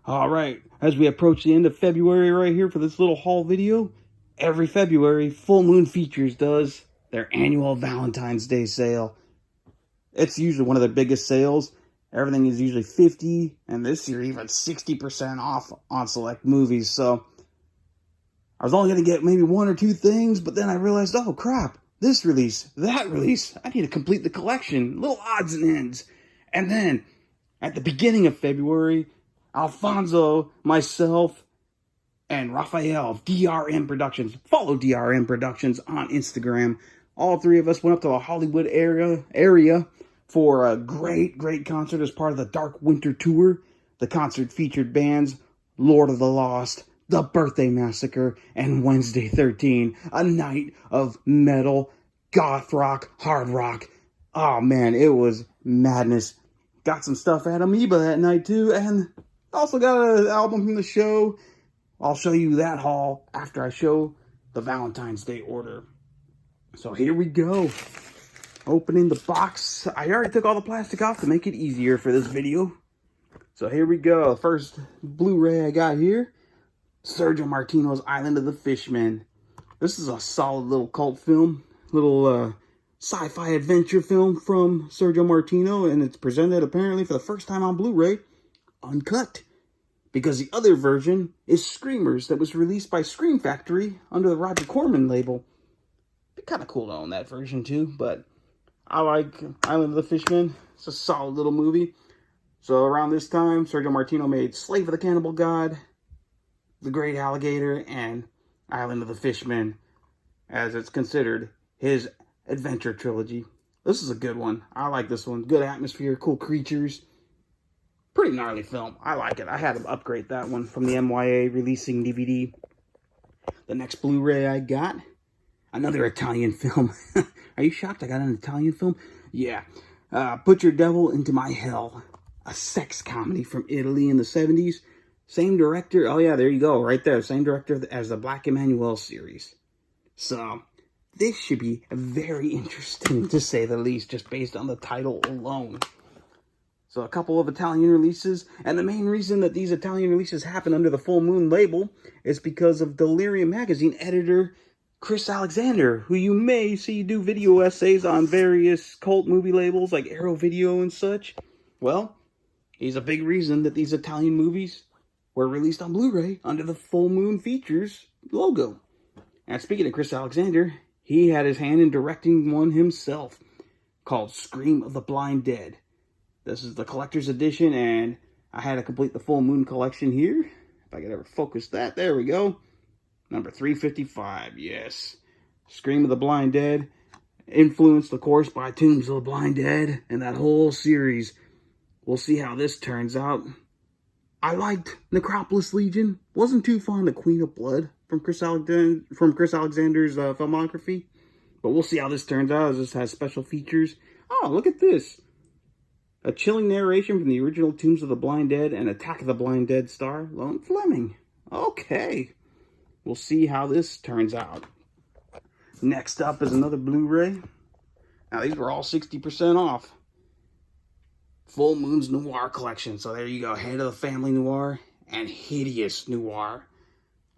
All right, as we approach the end of February right here for this little haul video, every February, Full Moon Features does their annual Valentine's Day sale. It's usually one of their biggest sales. Everything is usually 50, and this year even 60% off on select movies. So I was only going to get maybe one or two things, but then I realized, oh crap, this release, that release, I need to complete the collection, little odds and ends. And then at the beginning of February, Alfonso, myself, and Raphael of DRM Productions. Follow DRM Productions on Instagram. All three of us went up to the Hollywood area for a great concert as part of the Dark Winter Tour. The concert featured bands Lord of the Lost, The Birthday Massacre, and Wednesday 13. A night of metal, goth rock, hard rock. Oh man, it was madness. Got some stuff at Amoeba that night too, and also got an album from the show. I'll show you that haul after I show the Valentine's Day order. So here we go. Opening the box. I already took all the plastic off to make it easier for this video. So here we go. First Blu-ray I got here. Sergio Martino's Island of the Fishmen. This is a solid little cult film. Little sci-fi adventure film from Sergio Martino. And it's presented apparently for the first time on Blu-ray uncut. Because the other version is Screamers that was released by Scream Factory under the Roger Corman label. Be kind of cool to own that version too, but I like Island of the Fishmen. It's a solid little movie. So around this time, Sergio Martino made Slave of the Cannibal God, The Great Alligator, and Island of the Fishmen, as it's considered his adventure trilogy. This is a good one. I like this one. Good atmosphere, cool creatures. Pretty gnarly film. I like it. I had to upgrade that one from the MYA releasing DVD. The next Blu-ray I got, another Italian film. Are you shocked I got an Italian film? Yeah. Put Your Devil Into My Hell. A sex comedy from Italy in the 70s. Same director. Oh yeah, there you go. Right there. Same director as the Black Emanuelle series. So, this should be very interesting to say the least, just based on the title alone. So a couple of Italian releases, and the main reason that these Italian releases happen under the Full Moon label is because of Delirium magazine editor Chris Alexander, who you may see do video essays on various cult movie labels like Arrow Video and such. Well, he's a big reason that these Italian movies were released on Blu-ray under the Full Moon Features logo. And speaking of Chris Alexander, he had his hand in directing one himself called Scream of the Blind Dead. This is the collector's edition, and I had to complete the Full Moon collection here. If I could ever focus that. There we go. Number 355, yes. Scream of the Blind Dead. Influenced, of course, by Tombs of the Blind Dead and that whole series. We'll see how this turns out. I liked Necropolis Legion. Wasn't too fond of Queen of Blood from Chris Alexander's filmography. But we'll see how this turns out, as this has special features. Oh, look at this. A chilling narration from the original Tombs of the Blind Dead and Attack of the Blind Dead star, Lone Fleming. Okay. We'll see how this turns out. Next up is another Blu-ray. Now, these were all 60% off. Full Moon's Noir collection. So there you go. Head of the Family Noir and Hideous Noir.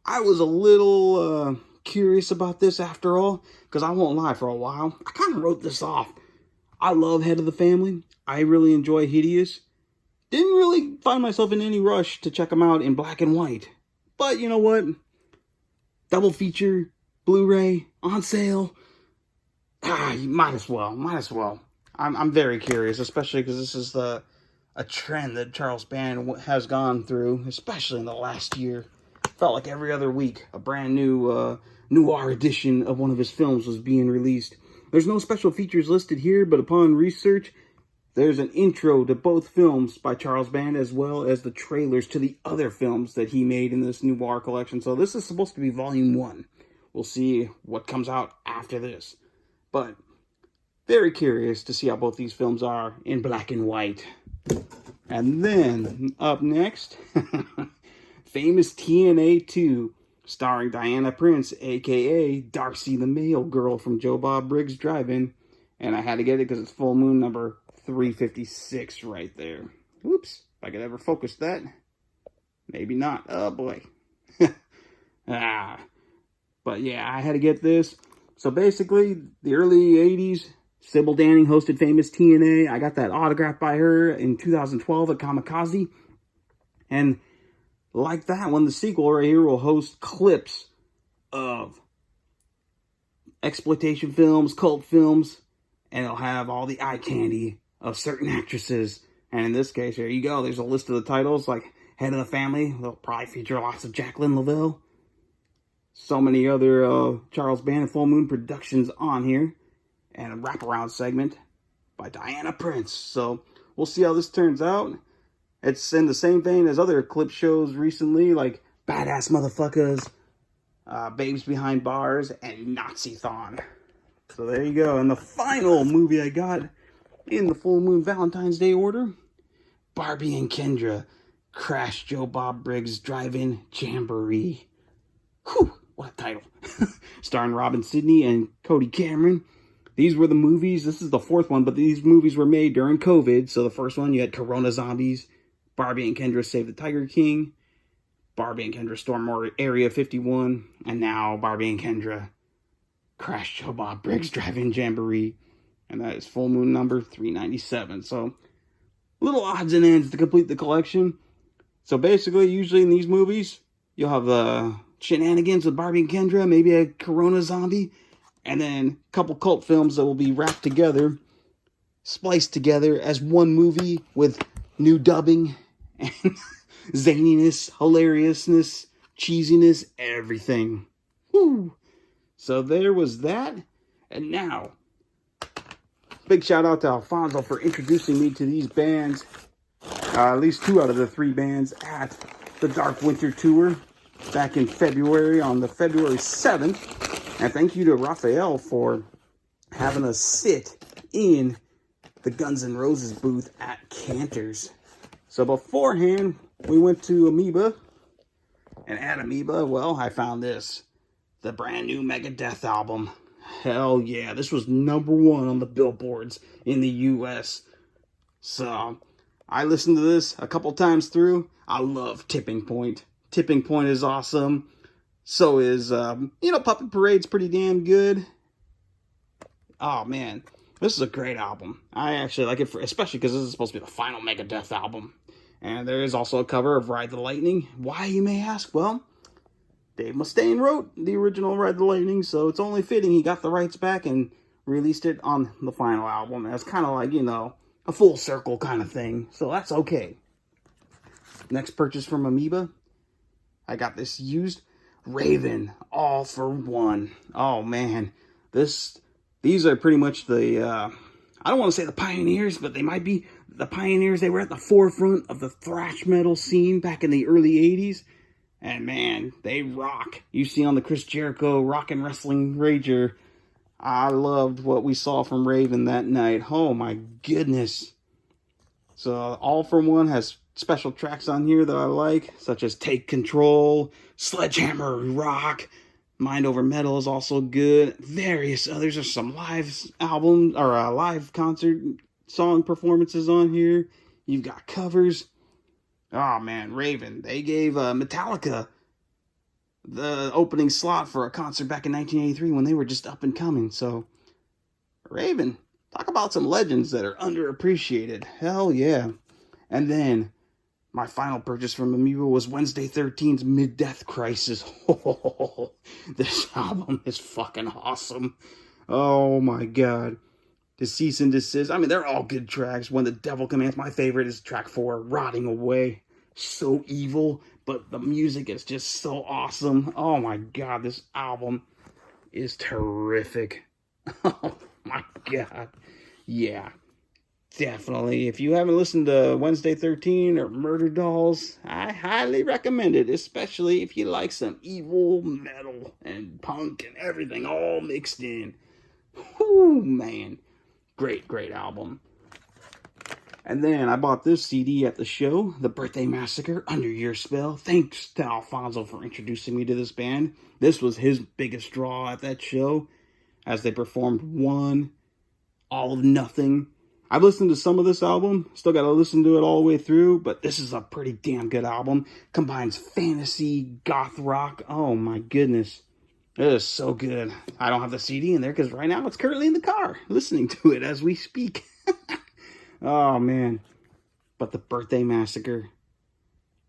I was a little curious about this after all, because I won't lie, for a while, I kind of wrote this off. I love Head of the Family. I really enjoy Hideous. Didn't really find myself in any rush to check them out in black and white. But you know what? Double feature, Blu-ray, on sale. You might as well. I'm very curious, especially because this is a trend that Charles Band has gone through, especially in the last year. Felt like every other week, a brand new noir edition of one of his films was being released. There's no special features listed here, but upon research, there's an intro to both films by Charles Band, as well as the trailers to the other films that he made in this noir collection. So this is supposed to be volume 1. We'll see what comes out after this. But very curious to see how both these films are in black and white. And then, up next, Famous TNA 2, starring Diana Prince, a.k.a. Darcy the Mail Girl from Joe Bob Briggs Drive-In. And I had to get it because it's Full Moon number 356 right there. Oops, if I could ever focus that. Maybe not. Oh boy. But yeah, I had to get this. So basically, the early 80s, Sybil Danning hosted famous TNA. I got that autographed by her in 2012 at Kamikaze. And like that one, the sequel right here will host clips of exploitation films, cult films, and it'll have all the eye candy of certain actresses. And in this case, here you go. There's a list of the titles, like Head of the Family. They'll probably feature lots of Jacqueline Lavelle. So many other Charles Band and Full Moon productions on here. And a wraparound segment by Diana Prince. So we'll see how this turns out. It's in the same vein as other clip shows recently, like Badass Motherfuckers, Babes Behind Bars, and Nazi-thon. So there you go. And the final movie I got in the Full Moon Valentine's Day order, Barbie and Kendra, Crash Joe Bob Briggs Drive-In Jamboree. Whew, what a title. Starring Robin Sidney and Cody Cameron. These were the movies. This is the fourth one, but these movies were made during COVID. So the first one, you had Corona Zombies, Barbie and Kendra Save the Tiger King, Barbie and Kendra Storm Area 51, and now Barbie and Kendra Crash Joe Bob Briggs Drive-In Jamboree. And that is Full Moon number 397. So little odds and ends to complete the collection. So basically, usually in these movies, you'll have the shenanigans with Barbie and Kendra, maybe a Corona Zombie, and then a couple cult films that will be wrapped together, spliced together as one movie with new dubbing and zaniness, hilariousness, cheesiness, everything. Woo! So there was that. And now, big shout out to Alfonso for introducing me to these bands. At least 2 out of the 3 bands at the Dark Winter Tour back in February, on the February 7th. And thank you to Raphael for having us sit in the Guns N' Roses booth at Cantor's. So beforehand, we went to Amoeba. And at Amoeba, well, I found this. The brand new Megadeth album. Hell yeah, this was #1 on the billboards in the U.S. So I listened to this a couple times through. I love Tipping Point. Tipping Point is awesome. So is, Puppet Parade's pretty damn good. Oh, man. This is a great album. I actually like it, especially because this is supposed to be the final Megadeth album. And there is also a cover of Ride the Lightning. Why, you may ask? Well, Dave Mustaine wrote the original Ride the Lightning, so it's only fitting he got the rights back and released it on the final album. It's kind of like, a full circle kind of thing. So that's okay. Next purchase from Amoeba, I got this used Raven, All for One. Oh man, these are pretty much the I don't want to say the pioneers, but they might be the pioneers. They were at the forefront of the thrash metal scene back in the early 80s. And man, they rock. You see on the Chris Jericho Rock and Wrestling Rager, I loved what we saw from Raven that night. Oh my goodness. So All for One has special tracks on here that I like, such as Take Control, Sledgehammer Rock, Mind Over Metal is also good. Various others. There's some live albums or live concert song performances on here. You've got covers. Oh man, Raven. They gave Metallica the opening slot for a concert back in 1983 when they were just up and coming. So Raven, talk about some legends that are underappreciated. Hell yeah. And then my final purchase from Amoeba was Wednesday 13's Mid-Death Crisis. Oh, this album is fucking awesome. Oh my god. The Cease and Desist. I mean, they're all good tracks. When the Devil Commands, my favorite is track 4, Rotting Away. So evil, but the music is just so awesome. Oh my god, this album is terrific. Oh my god. Yeah. Definitely. If you haven't listened to Wednesday 13 or Murder Dolls, I highly recommend it, especially if you like some evil metal and punk and everything all mixed in. Whoo, man. Great, great album. And then I bought this CD at the show, The Birthday Massacre, Under Your Spell. Thanks to Alfonso for introducing me to this band. This was his biggest draw at that show, as they performed One, All of Nothing, I've listened to some of this album, still got to listen to it all the way through, but this is a pretty damn good album. Combines fantasy, goth rock. Oh my goodness. It is so good. I don't have the CD in there because right now it's currently in the car, listening to it as we speak. Oh man. But the Birthday Massacre,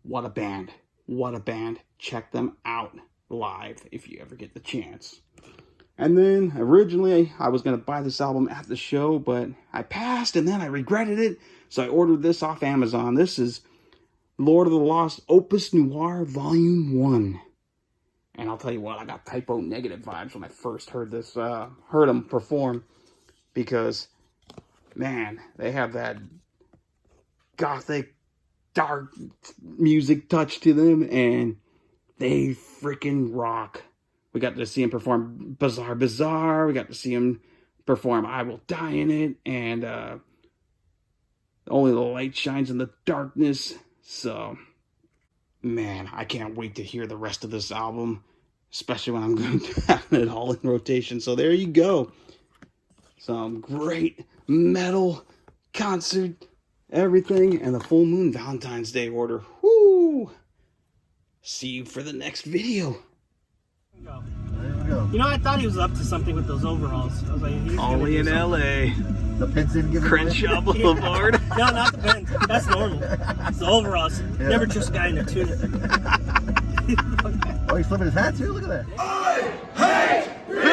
what a band. What a band. Check them out live if you ever get the chance. And then originally I was going to buy this album at the show, but I passed and then I regretted it. So I ordered this off Amazon. This is Lord of the Lost Opus Noir Volume 1. And I'll tell you what, I got typo negative vibes when I first heard this, heard them perform. Because, man, they have that gothic, dark music touch to them. And they freaking rock. We got to see him perform Bizarre Bizarre. We got to see him perform I Will Die in It. And Only the Light Shines in the Darkness. So, man, I can't wait to hear the rest of this album. Especially when I'm going to have it all in rotation. So there you go. Some great metal concert, everything. And the Full Moon Valentine's Day order. Woo! See you for the next video. There we go. You know, I thought he was up to something with those overalls. I was like, only in LA. The pins didn't give Crenshaw Boulevard. No, not the pins. That's normal. It's the overalls. Yeah. Never trust a guy in a tunic. Oh, he's flipping his hat too? Look at that. I hate